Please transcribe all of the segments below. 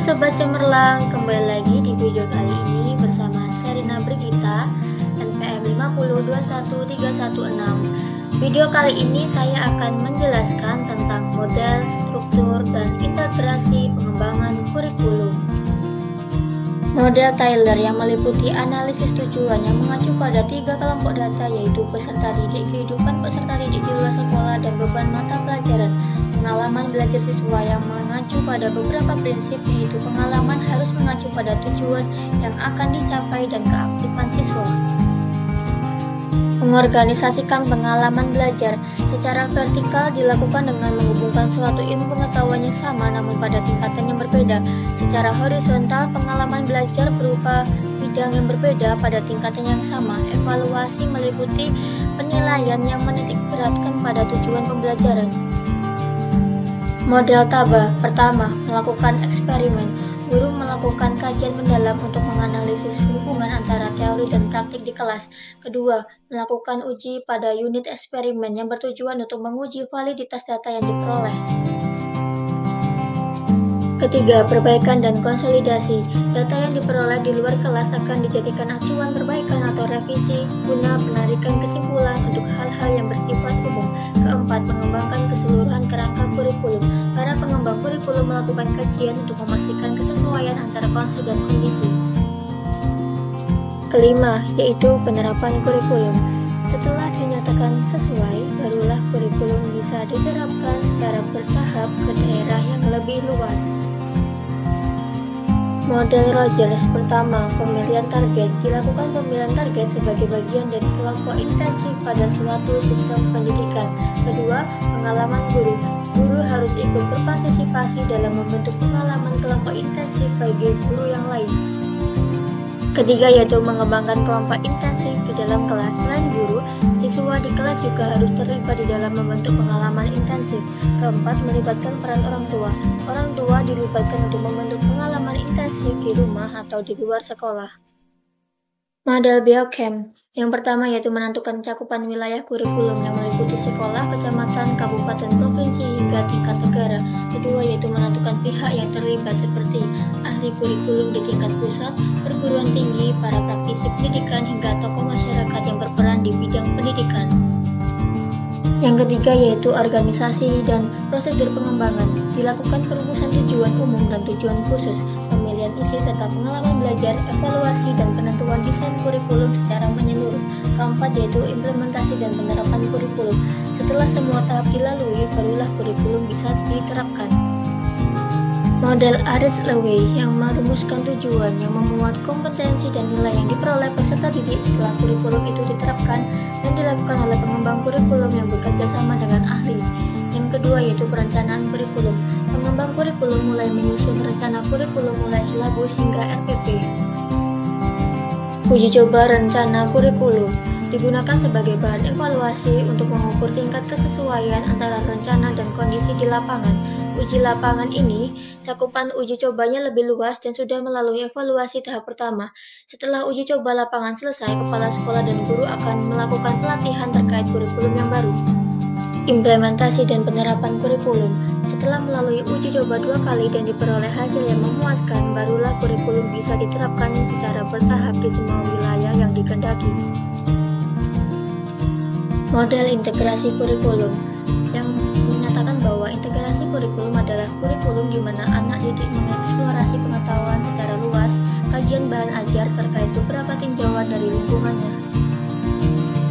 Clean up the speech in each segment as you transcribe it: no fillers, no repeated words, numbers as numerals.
Sobat Cemerlang, kembali lagi di video kali ini bersama Serina Brigita, NPM 5021316. Video kali ini saya akan menjelaskan tentang model, struktur, dan integrasi pengembangan kurikulum. Model Taylor yang meliputi analisis tujuan yang mengacu pada 3 kelompok data, yaitu peserta didik, kehidupan peserta didik di luar sekolah, dan beban mata pelajaran. Pengalaman belajar siswa yang mengacu pada beberapa prinsip, yaitu pengalaman harus mengacu pada tujuan yang akan dicapai dan keaktifan siswa. Mengorganisasikan pengalaman belajar secara vertikal dilakukan dengan menghubungkan suatu ilmu pengetahuan yang sama namun pada tingkatan yang berbeda. Secara horizontal, pengalaman belajar berupa bidang yang berbeda pada tingkatan yang sama. Evaluasi meliputi penilaian yang menitik beratkan pada tujuan pembelajaran. Model Tabah. Pertama, melakukan eksperimen. Guru melakukan kajian mendalam untuk menganalisis hubungan antara teori dan praktik di kelas. Kedua, melakukan uji pada unit eksperimen yang bertujuan untuk menguji validitas data yang diperoleh. Ketiga, perbaikan dan konsolidasi. Data yang diperoleh di luar kelas akan dijadikan acuan perbaikan atau revisi guna penarikan kesimpulan untuk hal-hal yang bersifat umum. Keempat, mengembangkan keseluruhan kerangka kurikulum. Para pengembang kurikulum melakukan kajian untuk memastikan kesesuaian antara konsep dan kondisi. Kelima, yaitu penerapan kurikulum. Setelah dinyatakan sesuai, barulah kurikulum bisa diterapkan secara bertahap ke daerah yang lebih luas. Model Rogers. Pertama, pemilihan target. Dilakukan pemilihan target sebagai bagian dari kelompok intensif pada suatu sistem pendidikan. Kedua, pengalaman guru. Guru harus ikut berpartisipasi dalam membentuk pengalaman kelompok intensif bagi guru yang lain. Ketiga, yaitu mengembangkan kelompok intensif di dalam kelas. Selain guru, siswa di kelas juga harus terlibat di dalam membentuk pengalaman intensif. Keempat, melibatkan peran orang tua. Orang tua dilibatkan untuk membentuk pengalaman intensif di rumah atau di luar sekolah. Model Biochem. Yang pertama yaitu menentukan cakupan wilayah kurikulum yang meliputi sekolah, kecamatan, kabupaten, provinsi, hingga tingkat negara. Kedua yaitu menentukan pihak yang terlibat seperti ahli kurikulum di tingkat pusat, perguruan tinggi, para praktisi pendidikan, hingga tokoh masyarakat yang berperan di bidang pendidikan. Yang ketiga yaitu organisasi dan prosedur pengembangan. Dilakukan perumusan tujuan umum dan tujuan khusus, pemilihan isi serta pengalaman belajar, evaluasi dan penentuan desain kurikulum secara menyeluruh. Keempat yaitu implementasi dan penerapan kurikulum. Setelah semua tahap dilalui, barulah kurikulum bisa diterapkan. Model Aris-Lewey yang merumuskan tujuan yang memuat kompetensi dan nilai yang diperoleh peserta didik setelah kurikulum itu diterapkan dan dilakukan oleh pengembang kurikulum yang bekerja sama dengan ahli. Yang kedua yaitu perencanaan kurikulum. Pengembang kurikulum mulai menyusun rencana kurikulum mulai silabus hingga RPP. Uji coba rencana kurikulum digunakan sebagai bahan evaluasi untuk mengukur tingkat kesesuaian antara rencana dan kondisi di lapangan. Uji lapangan ini, cakupan uji cobanya lebih luas dan sudah melalui evaluasi tahap pertama. Setelah uji coba lapangan selesai, kepala sekolah dan guru akan melakukan pelatihan terkait kurikulum yang baru. Implementasi dan penerapan kurikulum. Setelah melalui uji coba 2 kali dan diperoleh hasil yang memuaskan, barulah kurikulum bisa diterapkan secara bertahap di semua wilayah yang dikehendaki. Model integrasi kurikulum yang menyatakan bahwa integrasi kurikulum adalah kurikulum di mana anak didik mengeksplorasi pengetahuan secara luas, kajian bahan ajar terkait beberapa tinjauan dari lingkungannya.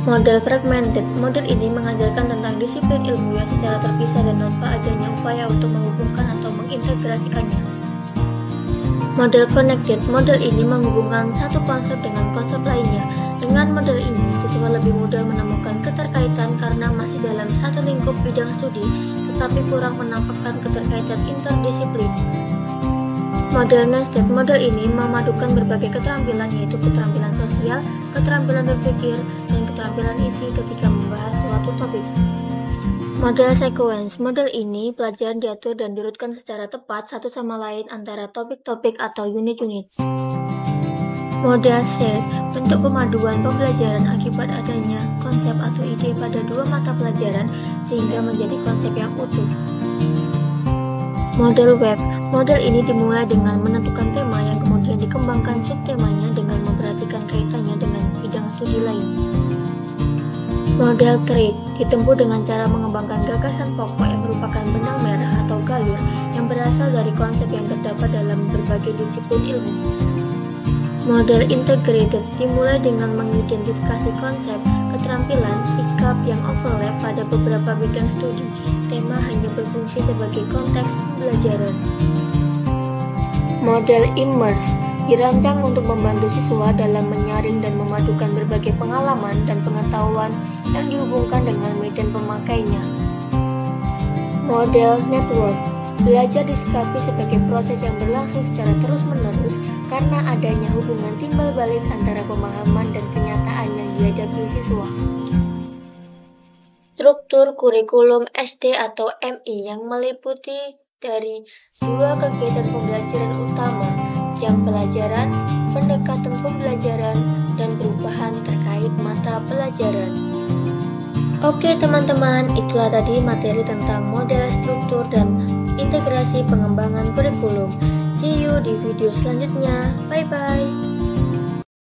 Model fragmented. Model ini mengajarkan tentang disiplin ilmu yang secara terpisah dan tanpa adanya upaya untuk menghubungkan atau mengintegrasikannya. Model connected. Model ini menghubungkan satu konsep dengan konsep lainnya. Dengan model ini, siswa lebih mudah menemukan keterkaitan karena masih dalam satu lingkup bidang studi, tetapi kurang menampakkan keterkaitan interdisiplin. Model nested. Model ini memadukan berbagai keterampilan, yaitu keterampilan sosial, keterampilan berpikir, dan keterampilan isi ketika membahas suatu topik. Model sequence. Model ini pelajaran diatur dan diurutkan secara tepat satu sama lain antara topik-topik atau unit-unit. Model shared. Bentuk pemaduan pembelajaran akibat adanya konsep atau ide pada 2 mata pelajaran sehingga menjadi konsep yang utuh. Model web. Model ini dimulai dengan menentukan tema yang kemudian dikembangkan subtemanya dengan memperhatikan kaitannya dengan bidang studi lain. Model thread ditempuh dengan cara mengembangkan gagasan pokok yang merupakan benang merah atau galur yang berasal dari konsep yang terdapat dalam berbagai disiplin ilmu. Model integrated dimulai dengan mengidentifikasi konsep, keterampilan, sikap yang overlap pada beberapa bidang studi. Tema hanya berfungsi sebagai konteks pembelajaran. Model immerse dirancang untuk membantu siswa dalam menyaring dan memadukan berbagai pengalaman dan pengetahuan yang dihubungkan dengan medan pemakainya. Model network belajar disikapi sebagai proses yang berlangsung secara terus-menerus karena adanya hubungan timbal balik antara pemahaman dan kenyataan yang dihadapi siswa. Struktur kurikulum SD atau MI yang meliputi dari 2 kegiatan pembelajaran utama, jam pelajaran, pendekatan pembelajaran, dan perubahan terkait mata pelajaran. Oke teman-teman, itulah tadi materi tentang model struktur dan integrasi pengembangan kurikulum. See you di video selanjutnya. Bye-bye.